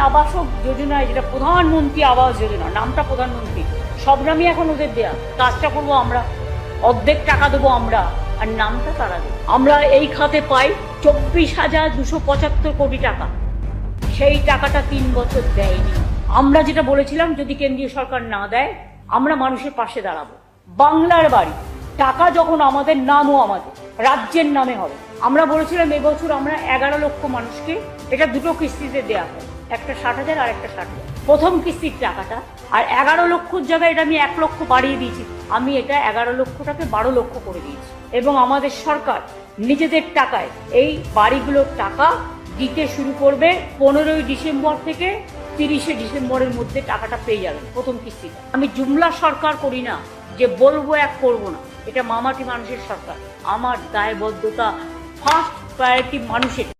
আবাসক যোজনায়, যেটা প্রধানমন্ত্রী আবাস যোজনা, নামটা প্রধানমন্ত্রী, সব নামই এখন ওদের দেয়া, কাজটা করবো আমরা, অর্ধেক টাকা দেবো আমরা, আর নামটা তারা দেবে। আমরা এই খাতে পাই 24,275 কোটি টাকা, সেই টাকাটা 3 বছর দেয়নি। আমরা যেটা বলেছিলাম, যদি কেন্দ্রীয় সরকার না দেয় আমরা মানুষের পাশে দাঁড়াবো। বাংলার বাড়ি টাকা যখন আমাদের নামও আমাদের রাজ্যের নামে হবে, আমরা বলেছিলাম এবছর আমরা 11 লক্ষ মানুষকে এটা 2টো কিস্তিতে দেওয়া হয়, একটা 60,000 আর একটা 60,000, প্রথম কিস্তির টাকাটা। আর 11 লক্ষর জায়গায় এটা আমি 1 লক্ষ বাড়িয়ে দিয়েছি, আমি এটা 11 লক্ষটাকে 12 লক্ষ করে দিয়েছি। এবং আমাদের সরকার নিজেদের টাকায় এই বাড়িগুলোর টাকা দিতে শুরু করবে 15ই ডিসেম্বর থেকে 30শে ডিসেম্বরের মধ্যে টাকাটা পেয়ে যাবেন, প্রথম কিস্তিটা। আমি জুমলা সরকার করি না যে বলবো এক করবো না, এটা মামাটি মানুষের সরকার। আমার দায়বদ্ধতা ফার্স্ট প্রায়োরিটি মানুষের।